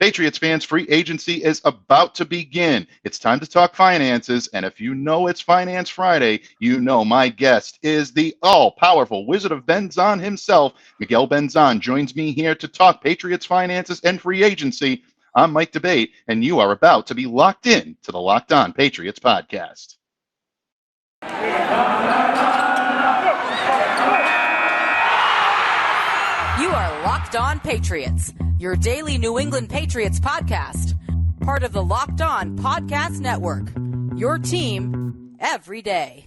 Patriots fans, free agency is about to begin. It's time to talk finances, and if you know it's Finance Friday, you know my guest is the all-powerful Wizard of Benzan himself. Miguel Benzan joins me here to talk Patriots finances and free agency. I'm Mike Debate, and you are about to be locked in to the Locked On Patriots podcast. You are Locked On Patriots, your daily New England Patriots podcast, part of the Locked On Podcast Network, your team every day.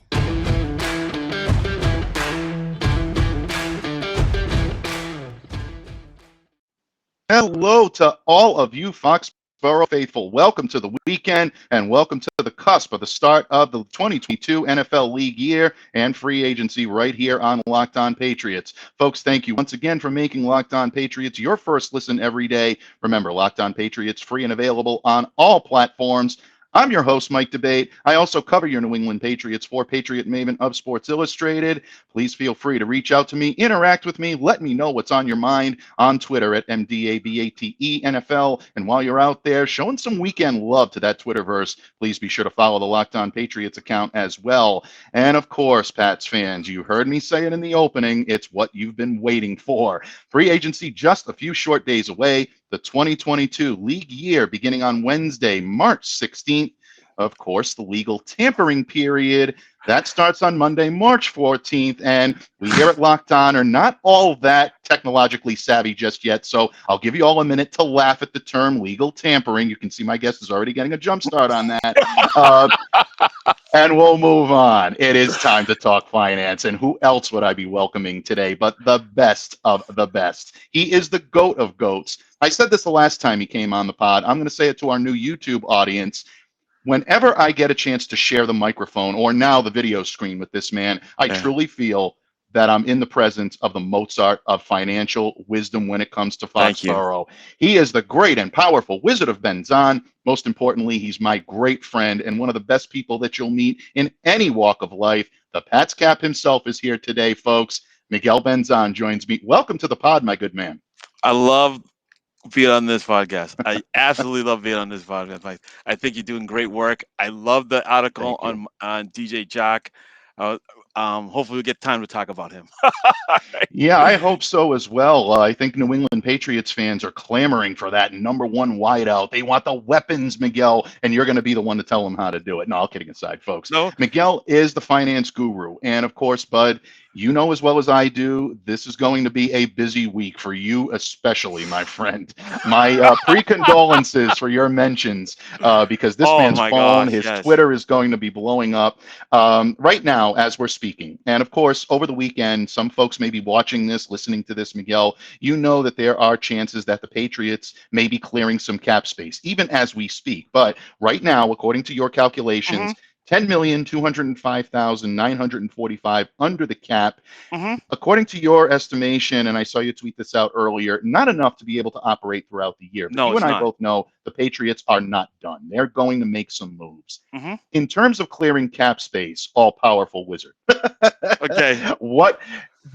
Hello to all of you Foxboro faithful. Welcome to the weekend and welcome to the cusp of the start of the 2022 NFL League year and free agency right here on Locked On Patriots. Folks, thank you once again for making Locked On Patriots your first listen every day. Remember, Locked On Patriots free and available on all platforms. I'm your host, Mike Debate. I also cover your New England Patriots for Patriot Maven of Sports Illustrated. Please feel free to reach out to me, interact with me, let me know what's on your mind on Twitter at MDABATENFL. And while you're out there showing some weekend love to that Twitterverse, please be sure to follow the Locked On Patriots account as well. And of course, Pats fans, you heard me say it in the opening. It's what you've been waiting for. Free agency just a few short days away. The 2022 league year beginning on Wednesday, March 16th. Of course, the legal tampering period, that starts on Monday, March 14th. And we here at Locked On are not all that technologically savvy just yet. So I'll give you all a minute to laugh at the term legal tampering. You can see my guest is already getting a jump start on that. And we'll move on. It is time to talk finance. And who else would I be welcoming today but the best of the best? He is the GOAT of GOATs. I said this the last time he came on the pod. I'm going to say it to our new YouTube audience. Whenever I get a chance to share the microphone or now the video screen with this man, I truly feel that I'm in the presence of the Mozart of financial wisdom when it comes to Foxboro. He is the great and powerful Wizard of Benzan. Most importantly, he's my great friend and one of the best people that you'll meet in any walk of life. The PatsCap himself is here today, folks. Miguel Benzan joins me. Welcome to the pod, my good man. I love being on this podcast. I absolutely love being on this podcast. I think you're doing great work. I love the article on DJ Jock. Hopefully we'll get time to talk about him. Yeah, I hope so as well. I think New England Patriots fans are clamoring for that number one wideout. They want the weapons, Miguel, and you're going to be the one to tell them how to do it. No, all kidding aside, folks. No. Miguel is the finance guru. And of course, Bud, you know as well as I do, this is going to be a busy week for you especially, my friend. My pre-condolences for your mentions because this man's phone, his Twitter is going to be blowing up right now as we're speaking. And of course, over the weekend, some folks may be watching this, listening to this, Miguel. You know that there are chances that the Patriots may be clearing some cap space, even as we speak. But right now, according to your calculations, $10,205,945 under the cap. According to your estimation, and I saw you tweet this out earlier, not enough to be able to operate throughout the year. But no, you and I not. both know the Patriots are not done. They're going to make some moves. In terms of clearing cap space, all-powerful Wizard. Okay. What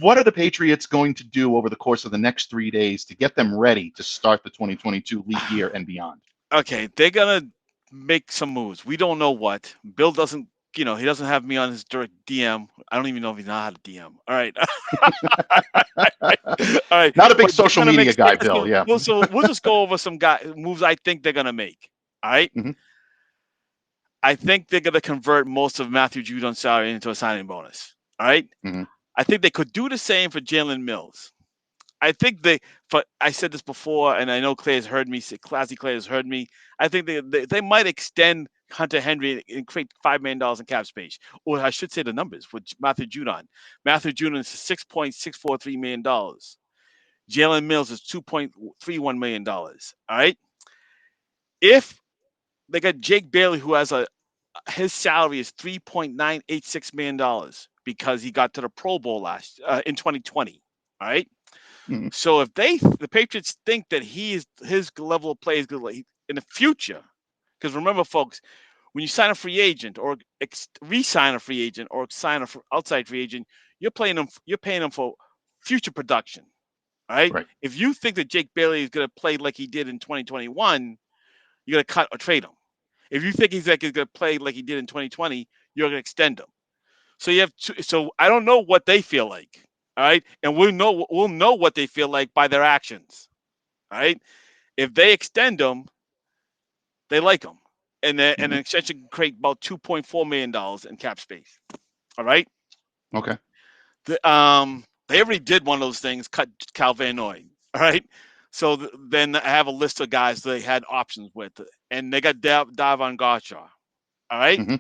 are the Patriots going to do over the course of the next 3 days to get them ready to start the 2022 league year and beyond? Okay, they're going to make some moves. We don't know what. Bill doesn't, he doesn't have me on his direct DM. I don't even know if he knows how to DM. All right. All right. Not a big social media guy, Bill. Yeah. So we'll just go over some moves I think they're going to make. All right. I think they're going to convert most of Matthew Judon's salary into a signing bonus. All right. I think they could do the same for Jalen Mills. I think I said this before, and I know Clay has heard me. Classy Clay has heard me. I think they might extend Hunter Henry and create $5 million in cap space, or I should say the numbers with Matthew Judon. Matthew Judon is $6.643 million. Jalen Mills is $2.31 million. All right. If they got Jake Bailey, who has his salary is $3.986 million because he got to the Pro Bowl in 2020. All right. So if the Patriots think that his level of play is good in the future, because remember, folks, when you sign a free agent or re-sign a free agent or sign an outside free agent, you're paying them for future production. All right. Right. If you think that Jake Bailey is going to play like he did in 2021, you're going to cut or trade him. If you think he's going to play like he did in 2020, you're going to extend him. So you have so I don't know what they feel like. All right. And we'll know what they feel like by their actions. All right. If they extend them, they like them. And an extension can create about $2.4 million in cap space. All right. Okay. They already did one of those things, cut Cal Van Noy. All right. So then I have a list of guys they had options with, and they got Davon Garshaw. All right. Mm-hmm.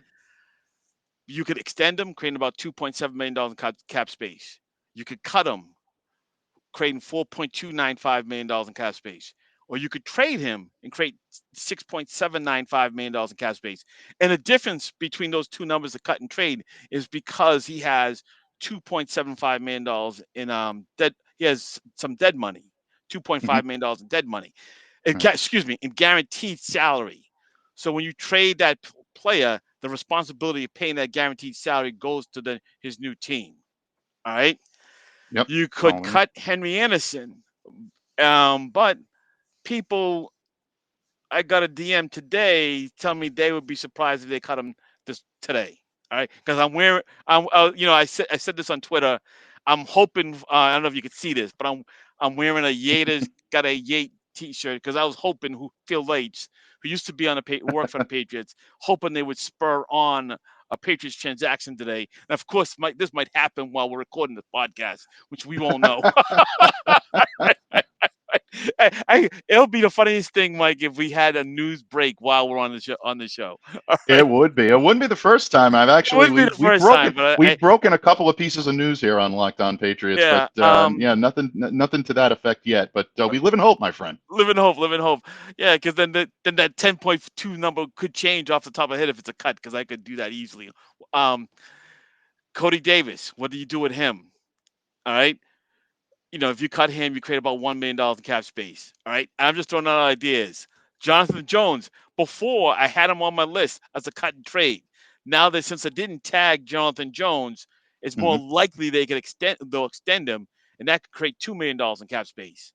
You could extend them, creating about $2.7 million in cap space. You could cut them, creating $4.295 million in cap space. Or you could trade him and create $6.795 million in cap space. And the difference between those two numbers of cut and trade is because he has $2.75 million in dead. He has some dead money, $2.5 million in dead money. Excuse me, in guaranteed salary. So when you trade that player, the responsibility of paying that guaranteed salary goes to his new team. All right. Yep. You could cut Henry Anderson, but people, I got a DM today telling me they would be surprised if they cut him today. All right, because I said this on Twitter. I'm hoping. I don't know if you could see this, but I'm wearing a got a Yates T-shirt because I was hoping Phil Yates, who used to be on work for the Patriots, hoping they would spur on a Patriots transaction today. And of course, this might happen while we're recording this podcast, which we won't know. It'll be the funniest thing, Mike, if we had a news break while we're on the show. Right? It would be. It wouldn't be the first time. We've broken a couple of pieces of news here on Locked On Patriots, yeah, but nothing to that effect yet. But we live in hope, my friend. Live in hope. Yeah, because then that 10.2 number could change off the top of the head if it's a cut, because I could do that easily. Cody Davis, what do you do with him? All right. If you cut him, you create about $1 million in cap space. All right. I'm just throwing out ideas. Jonathan Jones, before I had him on my list as a cut and trade. Now that since I didn't tag Jonathan Jones, it's more likely they'll extend him, and that could create $2 million in cap space.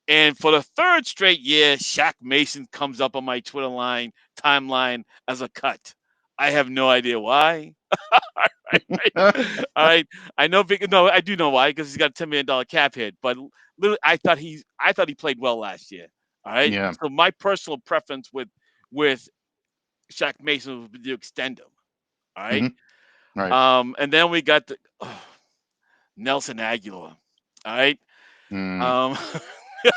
And for the third straight year, Shaq Mason comes up on my Twitter timeline as a cut. I have no idea why. All right. I know. No, I do know why, because he's got a $10 million cap hit. But literally, I thought he played well last year. All right. Yeah. So my personal preference with Shaq Mason would be to extend him. All right. Right. And then we got Nelson Aguilar. All right.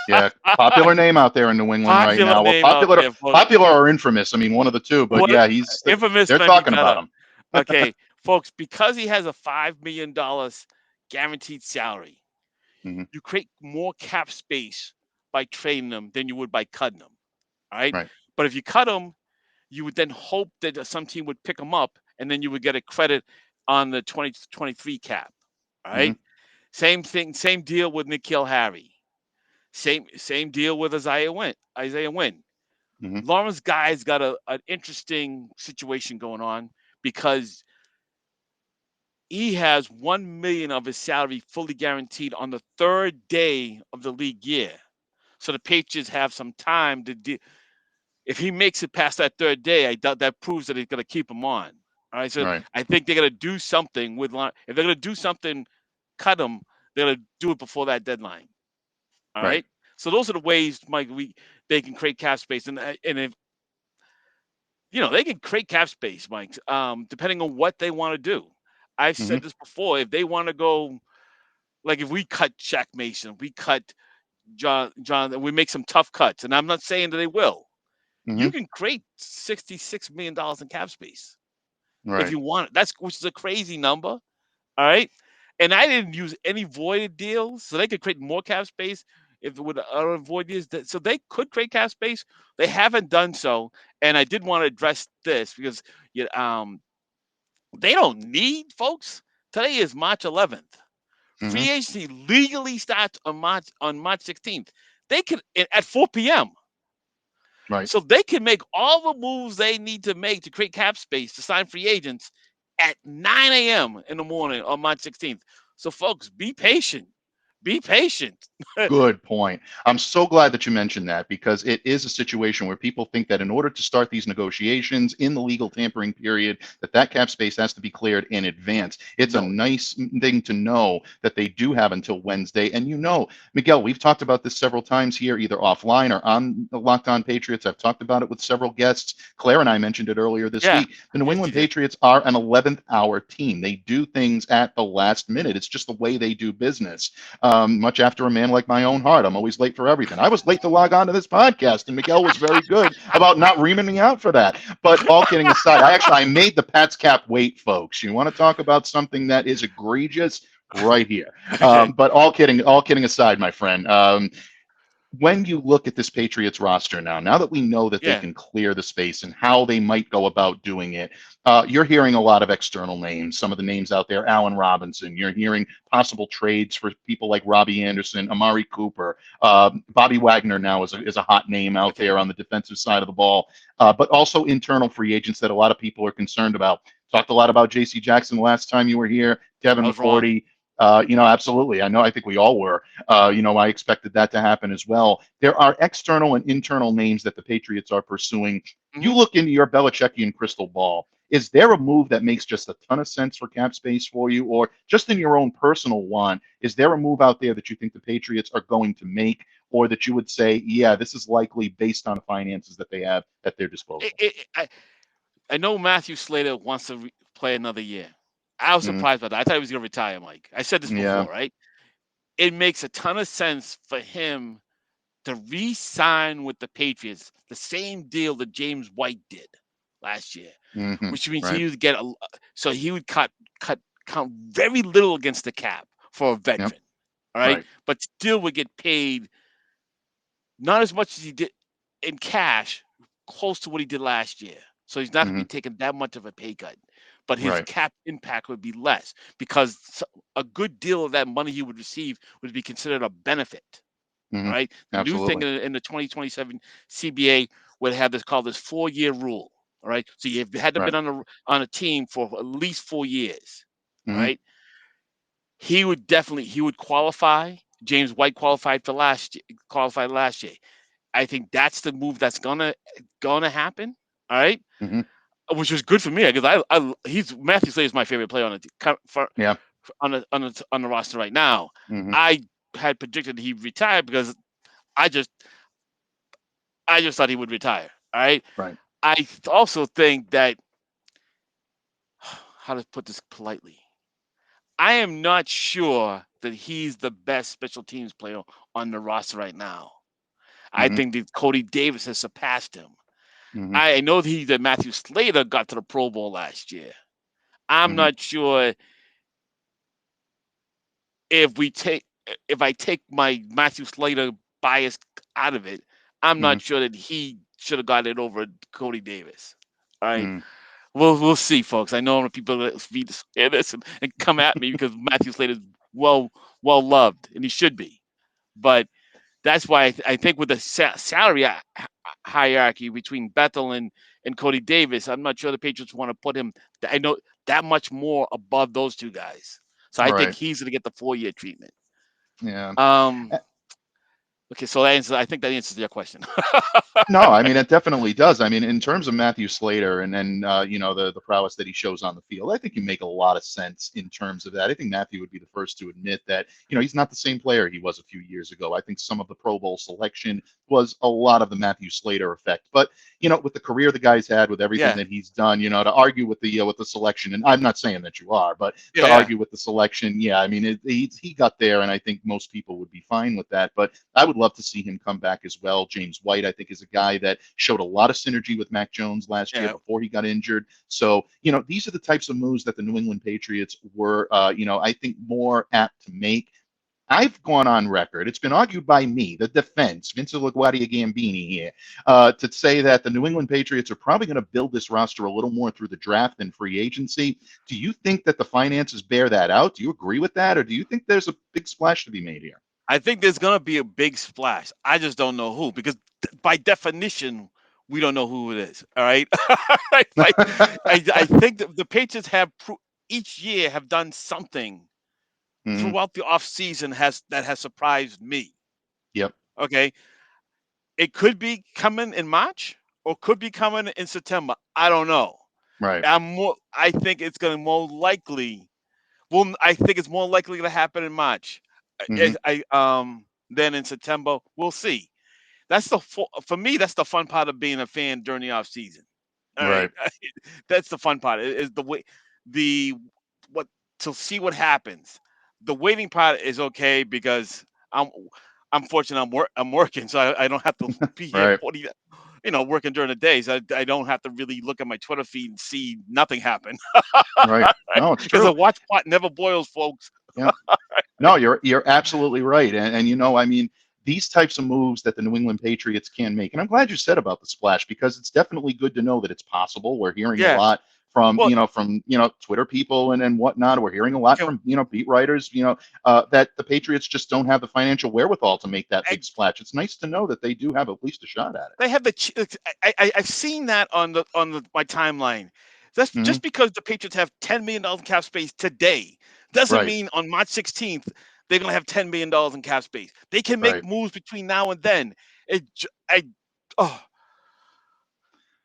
Yeah, popular name out there in New England right now. Well, popular or infamous. I mean, one of the two. But yeah, he's infamous. They're talking about him. Okay, folks, because he has a $5 million guaranteed salary, you create more cap space by trading them than you would by cutting them. All right. But if you cut them, you would then hope that some team would pick them up, and then you would get a credit on the 2023 cap. All right. Same thing. Same deal with N'Keal Harry. Same deal with Isaiah Wynn. Lawrence Guy's got an interesting situation going on, because he has $1 million of his salary fully guaranteed on the third day of the league year. So the Patriots have some time to if he makes it past that third day, I doubt that proves that he's going to keep him on. All right. So I think they're going to do something with if they're going to do something, cut him. They're going to do it before that deadline. All right. So those are the ways, Mike, they can create cap space, and if they can create cap space, Mike, depending on what they want to do. I've said this before. If they want to go, like if we cut Shaq Mason, we cut John, we make some tough cuts, and I'm not saying that they will. You can create $66 million in cap space if you want it. Which is a crazy number. All right. And I didn't use any voided deals, so they could create more cap space if with other void deals. So they could create cap space. They haven't done so, and I did want to address this because they don't need, folks. Today is March 11th. Free agency legally starts on March 16th. They could at 4 p.m. Right. So they can make all the moves they need to make to create cap space to sign free agents at 9 a.m. in the morning on March 16th. So, folks, be patient. Be patient. Good point. I'm so glad that you mentioned that because it is a situation where people think that in order to start these negotiations in the legal tampering period, that cap space has to be cleared in advance. It's a No. nice thing to know that they do have until Wednesday. And Miguel, we've talked about this several times here, either offline or on the Locked On Patriots. I've talked about it with several guests. Claire and I mentioned it earlier this Yeah. week. The New Yes, you England did. Patriots are an 11th hour team. They do things at the last minute. It's just the way they do business. Much after a man like my own heart, I'm always late for everything. I was late to log on to this podcast, and Miguel was very good about not reaming me out for that. But all kidding aside, I made the PatsCap wait, folks. You want to talk about something that is egregious? Right here. Okay. But all kidding aside, my friend. When you look at this Patriots roster now that we know that they Yeah. can clear the space and how they might go about doing it, you're hearing a lot of external names. Some of the names out there, Allen Robinson. You're hearing possible trades for people like Robbie Anderson, Amari Cooper, Bobby Wagner now is a hot name out Okay. there on the defensive side of the ball, but also internal free agents that a lot of people are concerned about. Talked a lot about J.C. Jackson last time you were here, Devin I was wrong. McCourty. Absolutely. I think we all were. I expected that to happen as well. There are external and internal names that the Patriots are pursuing. You look into your Belichickian crystal ball. Is there a move that makes just a ton of sense for cap space for you, or just in your own personal want? Is there a move out there that you think the Patriots are going to make, or that you would say, yeah, this is likely based on the finances that they have at their disposal? I know Matthew Slater wants to play another year. I was Mm, surprised by that. I thought he was going to retire, Mike. I said this yeah. before, right? It makes a ton of sense for him to re-sign with the Patriots, the same deal that James White did last year, Hmm. which means Right. he would get so he would count very little against the cap for a Yep. veteran, all right, Right. but still would get paid not as much as he did in cash, close to what he did last year. So he's not going to be Hmm. taking that much of a pay cut, but his Right. cap impact would be less because a good deal of that money he would receive would be considered a benefit. Hmm. Right. The new thing Absolutely. in the 2027 CBA would have this called this 4-year rule. All right. So you had to Right. been on a team for at least 4 years. All Hmm. right. He would qualify. James White qualified last year. I think that's the move that's gonna happen. All right, Hmm. which is good for me because he's Matthew Slay is my favorite player on Yeah. on the roster right now. Hmm. I had predicted he'd retire because I just I just thought he would retire. All right. Right. I also think that how to put this politely. I am not sure that he's the best special teams player on the roster right now. I Hmm. think that Cody Davis has surpassed him. Hmm. I know that Matthew Slater got to the Pro Bowl last year. I'm Hmm. not sure if we take if I take my Matthew Slater bias out of it, I'm Hmm. not sure that he should have got it over Cody Davis. All right. Hmm. We'll see, folks. I know people that hear this and come at me because Matthew Slater is well loved and he should be. But that's why I think with the salary hierarchy between Bethel and Cody Davis, I'm not sure the Patriots want to put him. I know that much more above those two guys. So I think Right. he's going to get the 4-year treatment. Yeah. Um. Okay, so I think that answers your question. No, I mean it definitely does. I mean, in terms of Matthew Slater and then the prowess that he shows on the field, I think you make a lot of sense in terms of that. I think Matthew would be the first to admit that he's not the same player he was a few years ago. I think some of the Pro Bowl selection was a lot of the Matthew Slater effect. But with the career the guy's had, with everything Yeah, that he's done, to argue with the selection, and I'm not saying that you are, but yeah, to yeah. argue with the selection, yeah, I mean he got there, and I think most people would be fine with that. But I would love to see him come back as well. James White, I think, is a guy that showed a lot of synergy with Mac Jones last year Yeah. before he got injured. So, these are the types of moves that the New England Patriots were, I think more apt to make. I've gone on record. It's been argued by me, the defense, Vince LaGuardia Gambini here, to say that the New England Patriots are probably going to build this roster a little more through the draft than free agency. Do you think that the finances bear that out? Do you agree with that? Or do you think there's a big splash to be made here? I think there's gonna be a big splash. I just don't know who because by definition we don't know who it is. All right, I think the Patriots have each year have done something throughout the offseason has surprised me. Yep. Okay. It could be coming in March or could be coming in September. I don't know. Right. I think it's going to more likely. Well, I think it's more likely to happen in March. Than in September. We'll see. That's for me. That's the fun part of being a fan during the off season. All right, Right. that's the fun part. Is the way the what to see what happens. The waiting part is okay because I'm fortunate I'm working, so I don't have to be here Right. 40, working during the days. I don't have to really look at my Twitter feed and see nothing happen. Right. No, it's Because true. a watch pot never boils, folks. Yeah. No, you're absolutely right. And I mean, these types of moves that the New England Patriots can make, and I'm glad you said about the splash because it's definitely good to know that it's possible. We're hearing a Yeah. lot from Well, Twitter people and whatnot. We're hearing a lot can, from beat writers. That the Patriots just don't have the financial wherewithal to make that I, big splash. It's nice to know that they do have at least a shot at it. they have I've seen that on my timeline. That's Hmm. just because the Patriots have $10 million in cap space today doesn't Right. mean on March 16th they're gonna have $10 million in cap space. They can make Right. moves between now and then. It j- I oh,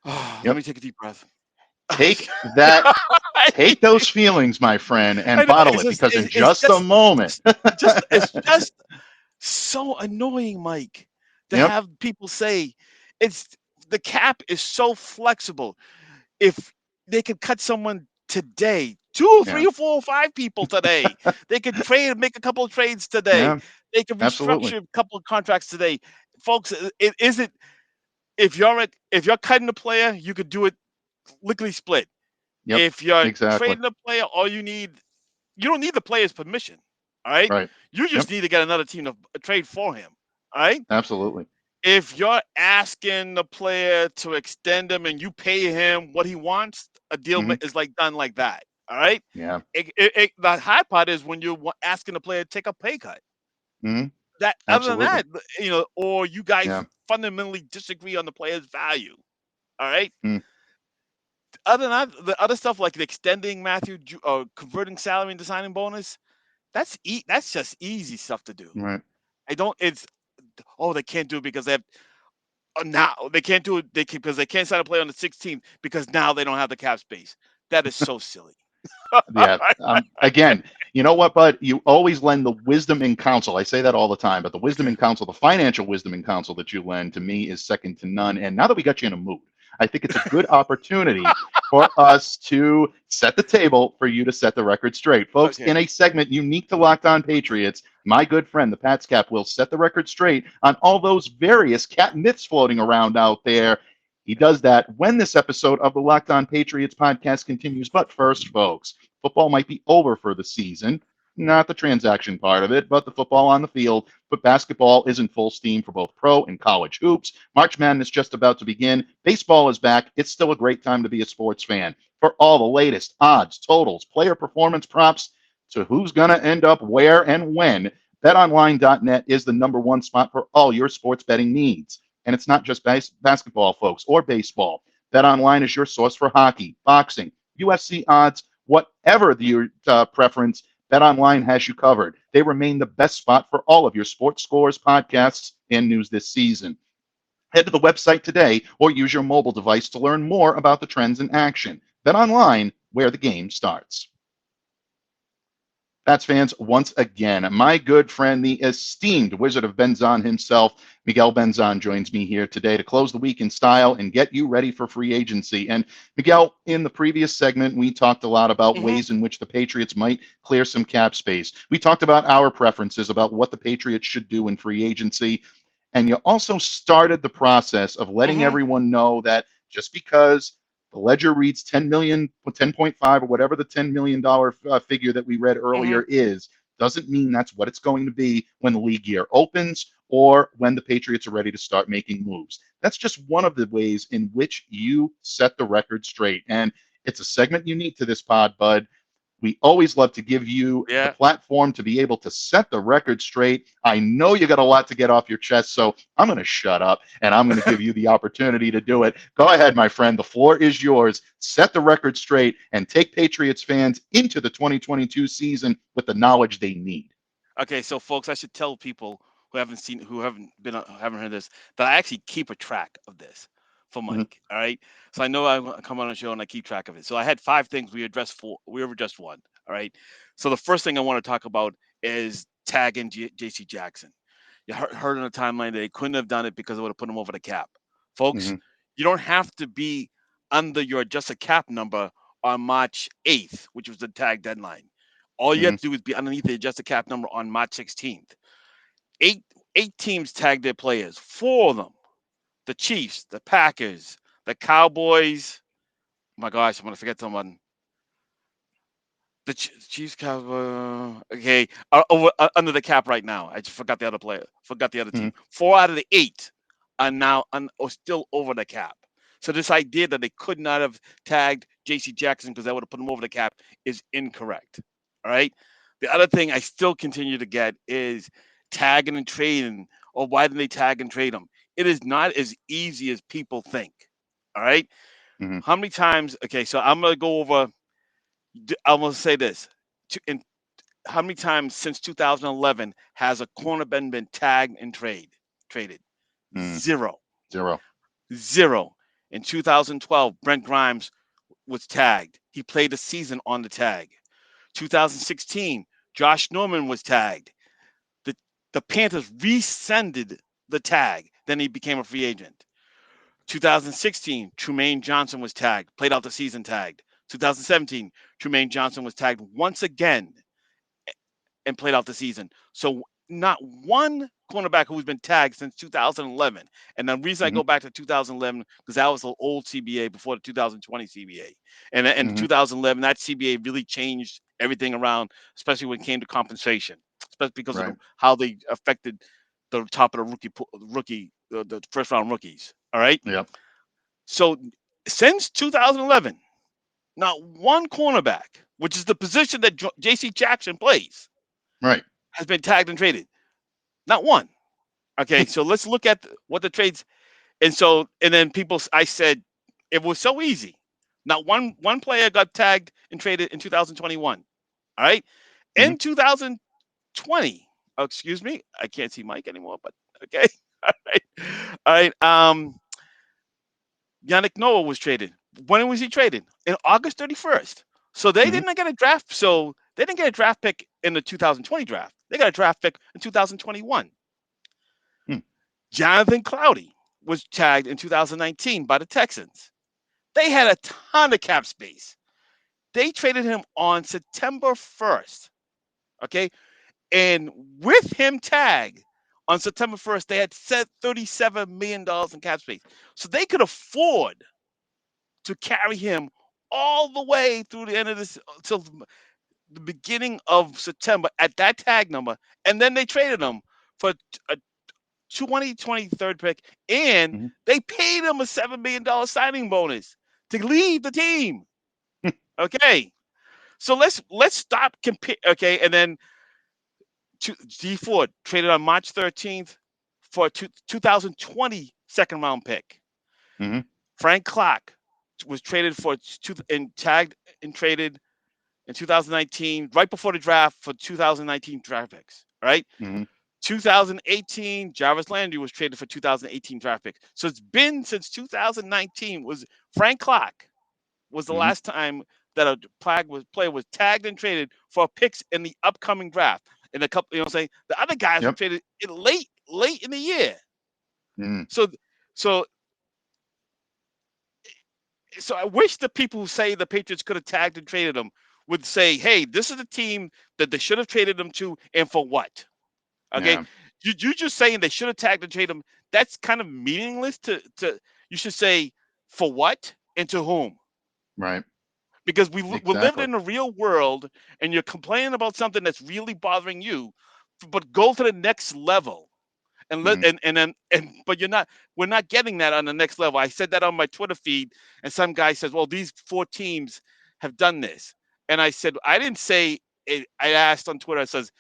let Yep. me take a deep breath. Take that. I, Take those feelings, my friend, and I know bottle it because in just a moment. it's just so annoying, Mike, to Yep. have people say it's the cap is so flexible. If they could cut someone today, two, Yeah. three, or four, or five people today, they could trade and make a couple of trades today. Yeah. They could Absolutely. restructure a couple of contracts today, folks. It isn't if you're cutting a player, you could do it lickety split. Yep. If you're Exactly. trading a player, you don't need the player's permission. All right, Right. you Yep. just need to get another team to trade for him. All right. Absolutely. If you're asking the player to extend him and you pay him what he wants, a deal Hmm. is like done like that. All right. Yeah. The hard part is when you're asking the player to take a pay cut. Hmm. That other than Absolutely. that, or you guys Yeah. fundamentally disagree on the player's value. All right. Mm. Other than that, the other stuff like the extending converting salary into signing bonus, that's just easy stuff to do. Right. I don't. It's they can't do it because they have now they can't do it because they can't sign a player on the 16th because now they don't have the cap space. That is so silly. Yeah. Again, you know what, bud? You always lend the wisdom and counsel. I say that all the time, but the wisdom Okay. and counsel, the financial wisdom and counsel that you lend to me is second to none. And now that we got you in a mood, I think it's a good opportunity for us to set the table for you to set the record straight. Folks, Okay. in a segment unique to Locked On Patriots, my good friend, the PatsCap, will set the record straight on all those various cat myths floating around out there. He does that when this episode of the Locked On Patriots podcast continues. But first, folks, football might be over for the season. Not the transaction part of it, but the football on the field. But basketball is in full steam for both pro and college hoops. March Madness just about to begin. Baseball is back. It's still a great time to be a sports fan. For all the latest odds, totals, player performance props to who's going to end up where and when, betonline.net is the number one spot for all your sports betting needs. And it's not just basketball, folks, or baseball. BetOnline is your source for hockey, boxing, UFC odds, whatever your preference. BetOnline has you covered. They remain the best spot for all of your sports scores, podcasts, and news this season. Head to the website today or use your mobile device to learn more about the trends in action. BetOnline, where the game starts. Pats fans, once again, my good friend, the esteemed Wizard of Benzan himself, Miguel Benzan, joins me here today to close the week in style and get you ready for free agency. And Miguel, in the previous segment, we talked a lot about ways in which the Patriots might clear some cap space. We talked about our preferences about what the Patriots should do in free agency. And you also started the process of letting everyone know that just because the ledger reads 10 million, 10.5, or whatever the $10 million figure that we read earlier is, doesn't mean that's what it's going to be when the league year opens or when the Patriots are ready to start making moves. That's just one of the ways in which you set the record straight. And it's a segment unique to this pod, bud. We always love to give you the Yeah. platform to be able to set the record straight. I know you got a lot to get off your chest, so I'm going to shut up and I'm going to give you the opportunity to do it. Go ahead, my friend. The floor is yours. Set the record straight and take Patriots fans into the 2022 season with the knowledge they need. Okay, so folks, I should tell people who haven't heard this, that I actually keep a track of this for Mm-hmm, Mike. All right, so I know I come on a show and I keep track of it. So I had 5 things we addressed. We over just one. All right. So the first thing I want to talk about is tagging J.C. Jackson. You heard on the timeline that they couldn't have done it because it would have put him over the cap. Folks, mm-hmm, you don't have to be under your adjusted cap number on March 8th, which was the tag deadline. All you mm-hmm, have to do is be underneath the adjusted cap number on March 16th. Eight eight teams tagged their players. 4 of them: the Chiefs, the Packers, the Cowboys. Oh my gosh, I'm gonna forget someone. The Chiefs, Cowboys. Okay, under the cap right now. I just forgot the other player. Forgot the other mm-hmm, team. 4 out of the 8 are now are still over the cap. So this idea that they could not have tagged J.C. Jackson because that would have put him over the cap is incorrect. All right. The other thing I still continue to get is tagging and trading, or why didn't they tag and trade him? It is not as easy as people think. All right. mm-hmm, How many times? Okay, so I'm gonna go over. I'm gonna say this. In how many times since 2011 has a corner been tagged and traded? mm-hmm. Zero. Zero. Zero. In 2012, Brent Grimes was tagged. He played a season on the tag. 2016, Josh Norman was tagged. The the Panthers rescinded the tag. Then he became a free agent. 2016, Trumaine Johnson was tagged, played out the season tagged. 2017, Trumaine Johnson was tagged once again and played out the season. So not one cornerback who's been tagged since 2011. And the reason I Mm-hmm, go back to 2011 because that was the old CBA before the 2020 CBA. And mm-hmm. 2011, that CBA really changed everything around, especially when it came to compensation, especially because of Right. how they affected the top of the the first round rookies. All right. Yep. So since 2011, not one cornerback, which is the position that J.C. Jackson plays, Right. has been tagged and traded. Not one. Okay, so let's look at what the trades. And then I said it was so easy. Not one player got tagged and traded in 2021. All right, Mm-hmm, in 2020. Oh, excuse me, I can't see Mike anymore. But okay, all right, all right. Yannick Noah was traded. When was he traded? In August 31st. So they mm-hmm, didn't get a draft. So they didn't get a draft pick in the 2020 draft. They got a draft pick in 2021. mm-hmm, Jonathan Cloudy was tagged in 2019 by the Texans. They had a ton of cap space. They traded him on September 1st. Okay. And with him tagged on September 1st, they had set $37 million in cap space. So they could afford to carry him all the way through the end of this till the beginning of September at that tag number. And then they traded him for a 2023rd pick, and mm-hmm. they paid him a $7 million signing bonus to leave the team. Okay, so let's stop compare. Okay, and then D Ford traded on March 13th for a 2020 second round pick. Mm-hmm. Frank Clark was traded for and tagged and traded in 2019, right before the draft for 2019 draft picks. Right. Mm-hmm. 2018, Jarvis Landry was traded for 2018 draft picks. So it's been since 2019. Was Frank Clark was the Mm-hmm. last time that a player was tagged and traded for picks in the upcoming draft. And a couple, you know, what I'm saying the other guys were Yep. traded late in the year. Mm-hmm. So so so I wish the people who say the Patriots could have tagged and traded them would say, "Hey, this is a team that they should have traded them to, and for what?" Okay, Yeah. you just saying they should have tagged and traded him. That's kind of meaningless. To you should say for what and to whom, Right. because we're living Exactly. in a real world, and you're complaining about something that's really bothering you, but go to the next level and let Mm-hmm. and then and but you're not. We're not getting that on the next level. I said that on my Twitter feed, and some guy says, "Well, these 4 teams have done this." And I said, I didn't say it. I asked on Twitter, it says,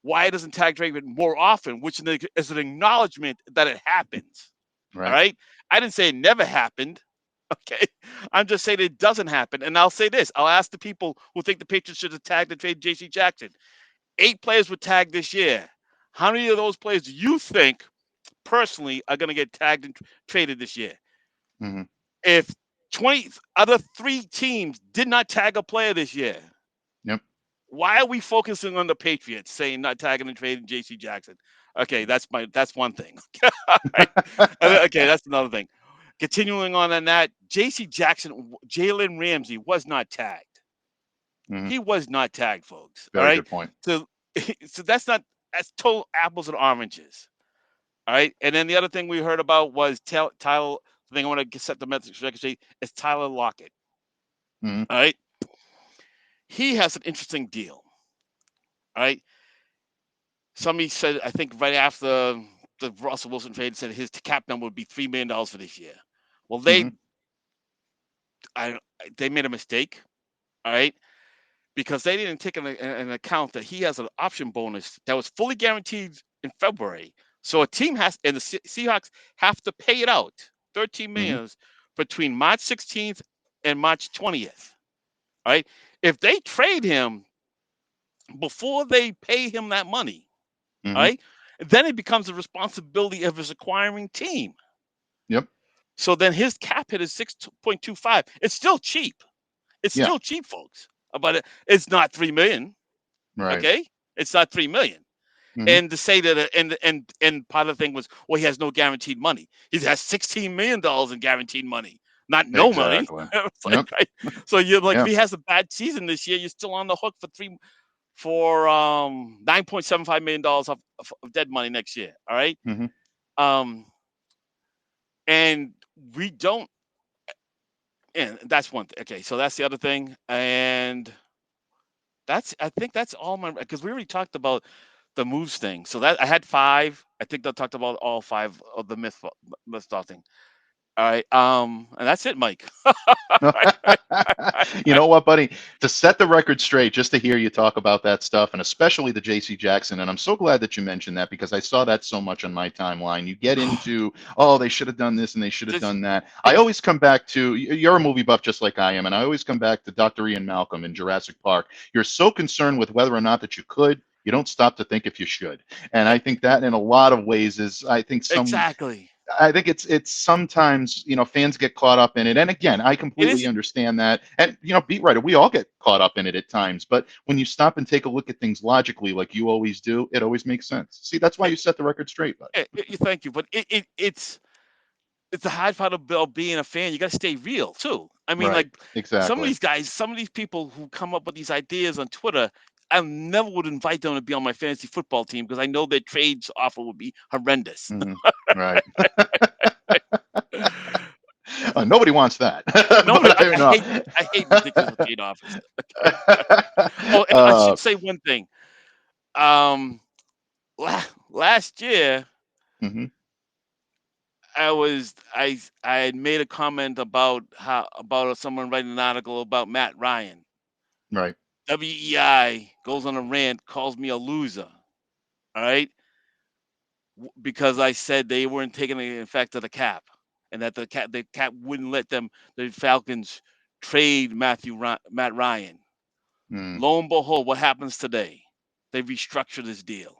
why doesn't tag Draven more often, which is an acknowledgement that it happens. All Right. right. I didn't say it never happened. Okay. I'm just saying it doesn't happen. And I'll say this. I'll ask the people who think the Patriots should have tagged and traded J.C. Jackson. 8 players were tagged this year. How many of those players do you think personally are going to get tagged and traded this year? Mm-hmm. If 20 other 3 teams did not tag a player this year, Yep. why are we focusing on the Patriots saying not tagging and trading J.C. Jackson? Okay, that's one thing. Right? Okay, that's another thing. Continuing on that, J.C. Jackson, Jalen Ramsey was not tagged. Mm-hmm. He was not tagged, folks. All Very right. good point. So, that's total apples and oranges. All right. And then the other thing we heard about was Tyler. The thing I want to set the message straight is Tyler Lockett. Mm-hmm. All right. He has an interesting deal. All right. Somebody said, I think right after the Russell Wilson trade, said his cap number would be $3 million for this year. Well, Mm-hmm. they made a mistake. All right. Because they didn't take an account that he has an option bonus that was fully guaranteed in February. So a team and the Seahawks have to pay it out, $13 Mm-hmm. million between March 16th and March 20th. All right. If they trade him before they pay him that money, all Mm-hmm. right, then it becomes the responsibility of his acquiring team. Yep. So then his cap hit is 6.25. It's still cheap. It's Yeah. still cheap, folks. But it's not $3 million. Right. Okay. It's not $3 million. Mm-hmm. And to say that, and part of the thing was, well, he has no guaranteed money. He has $16 million in guaranteed money, not no money. Exactly. It's like, Yep. right? So you're like, Yeah. if he has a bad season this year, you're still on the hook for $9.75 million of dead money next year. All right. Mm-hmm. Um, and we don't. And that's one thing. Okay, so that's the other thing, and I think that's all my, because we already talked about the moves thing. So that I had 5. I think I talked about all 5 of the myth thing. All right. And that's it, Mike. You know what, buddy? To set the record straight, just to hear you talk about that stuff, and especially the J.C. Jackson, and I'm so glad that you mentioned that because I saw that so much on my timeline. You get into, oh, they should have done this and they should have Just, done that. I always come back to, you're a movie buff just like I am, and I always come back to Dr. Ian Malcolm in Jurassic Park. You're so concerned with whether or not that you could, you don't stop to think if you should. And I think that in a lot of ways is, exactly. I think it's sometimes, fans get caught up in it. And again, I It completely is. understand that. And, beat writer, we all get caught up in it at times. But when you stop and take a look at things logically, like you always do, it always makes sense. See, that's why you set the record straight, bud. Thank you, but it's the hard part of being a fan. You got to stay real too. I mean, Right. like some of Exactly. these guys, some of these people who come up with these ideas on Twitter, I never would invite them to be on my fantasy football team because I know their trades offer would be horrendous. Hmm. Right. Nobody wants that. Nobody, But I know. I hate ridiculous trade offers. Oh, and I should say one thing. Um, last year hmm I had made a comment about someone writing an article about Matt Ryan. Right. WEI goes on a rant, calls me a loser. All right, because I said they weren't taking the effect of the cap, and that the cap wouldn't let the Falcons trade Matt Ryan. Mm, Lo and behold, what happens today? They restructure this deal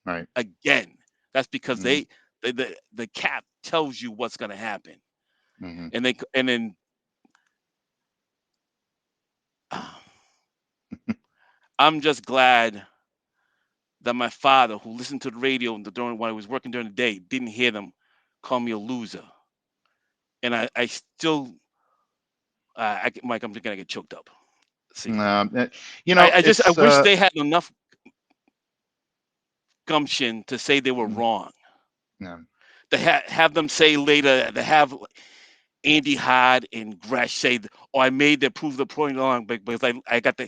right. again. That's because Mm, the cap tells you what's going to happen, hmm and then I'm just glad that my father, who listened to the radio during when I was working during the day, didn't hear them call me a loser. And I still, Mike, I'm just gonna get choked up. See, I it's wish they had enough gumption to say they were mm, wrong. yeah. To have them say later, to have Andy Hard and Gresh say, "Oh, I made them prove the point wrong, because I got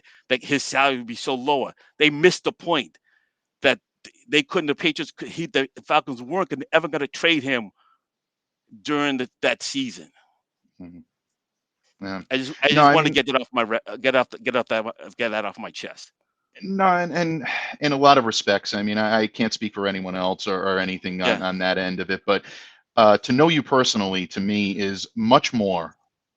his salary would be so lower." They missed the point that they couldn't. The Patriots, the Falcons weren't ever going to trade him during that season. Mhm. Yeah. I No, just I want to mean, get it off my get that off my chest. no, and in a lot of respects, I mean, I can't speak for anyone else or anything Yeah. on that end of it, but to know you personally, to me, is much more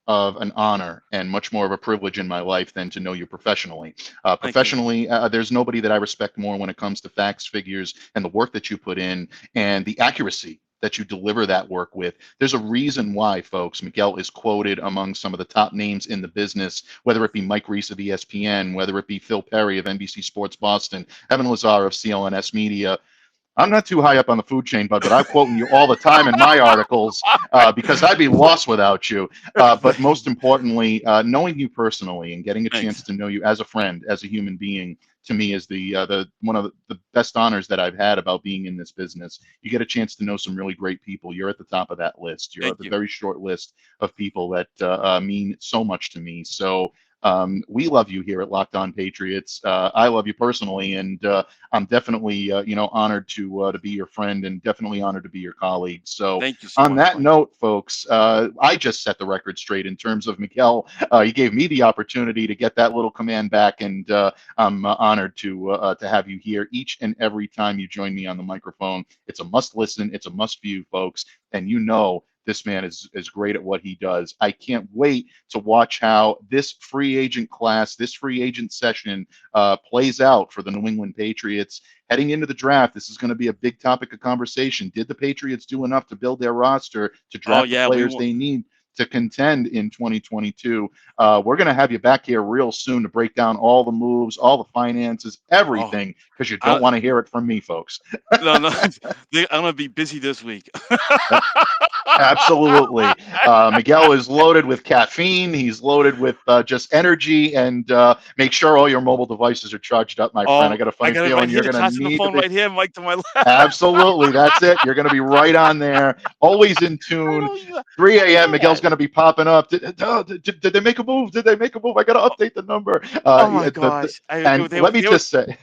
of an honor and much more of a privilege in my life than to know you professionally. Thank you. Professionally, there's nobody that I respect more when it comes to facts, figures, and the work that you put in and the accuracy that you deliver that work with. There's a reason why, folks, Miguel is quoted among some of the top names in the business, whether it be Mike Reese of ESPN, whether it be Phil Perry of NBC Sports Boston, Evan Lazar of CLNS Media. I'm not too high up on the food chain, bud, but I'm quoting you all the time in my articles because I'd be lost without you. But most importantly, knowing you personally and getting a chance Thanks. to know you as a friend, as a human being, to me is the one of the best honors that I've had about being in this business. You get a chance to know some really great people. You're at the top of that list. You're at Thank the you. very short list of people that mean so much to me. So we love you here at Locked On Patriots. I love you personally, and I'm definitely honored to be your friend, and definitely honored to be your colleague. So Thank you so on much, that Mike. note, folks, I just set the record straight in terms of Miguel. He gave me the opportunity to get that little command back, and I'm honored to have you here each and every time you join me on the microphone. It's a must listen. It's a must view, folks, and this man is great at what he does. I can't wait to watch how this free agent class, this free agent session plays out for the New England Patriots. Heading into the draft, this is going to be a big topic of conversation. Did the Patriots do enough to build their roster to Oh draft the yeah, we players want. they need to contend in 2022? We're going to have you back here real soon to break down all the moves, all the finances, Oh, everything, because you don't I, want to hear it from me, folks. no, no. I'm gonna be busy this week. Absolutely. Miguel is loaded with caffeine. He's loaded with just energy. And make sure all your mobile devices are charged up, my friend. I Oh, got a I funny got it right feeling here. you're The going to charging the need to phone be. right here, Mike, to my left. Absolutely. That's it. You're going to be right on there, always in I tune. don't. 3 a.m. Miguel's Yeah. going to be popping up. Did they make a move? Did they make a move? I got to update the number. Oh my gosh. And let me just say,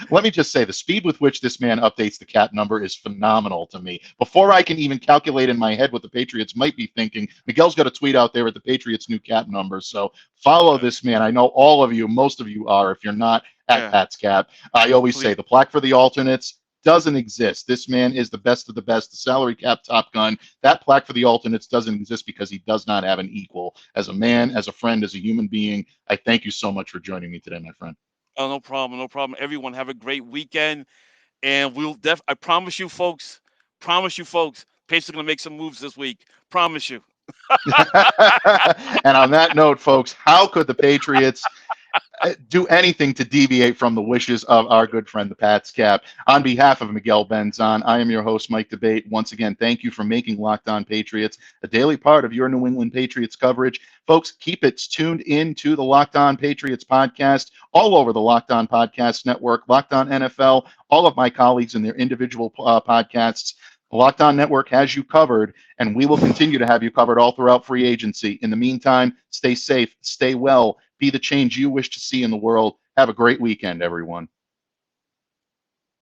let me just say, the speed with which this man updates the cap number is phenomenal to me. Before I can even calculate in my head what the Patriots might be thinking, Miguel's got a tweet out there at the Patriots' new cap number. So follow Yeah. this man. I know all of you, most of you are. If you're not at Yeah. PatsCap, I always say Please. the plaque for the alternates doesn't exist. This man is the best of the best, the salary cap top gun. That plaque for the alternates doesn't exist because he does not have an equal. As a man, as a friend, as a human being, I thank you so much for joining me today, my friend. Oh, no problem. No problem. Everyone have a great weekend. And I promise you, folks. Promise you, folks. Patriots are gonna make some moves this week. Promise you. And on that note, folks, how could the Patriots do anything to deviate from the wishes of our good friend, the Pats Cap? On behalf of Miguel Benzan, I am your host, Mike Debate. Once again, thank you for making Locked On Patriots a daily part of your New England Patriots coverage. Folks, keep it tuned in to the Locked On Patriots podcast all over the Locked On Podcast Network, Locked On NFL, all of my colleagues in their individual podcasts. The Locked On Network has you covered, and we will continue to have you covered all throughout free agency. In the meantime, stay safe, stay well, be the change you wish to see in the world. Have a great weekend, everyone.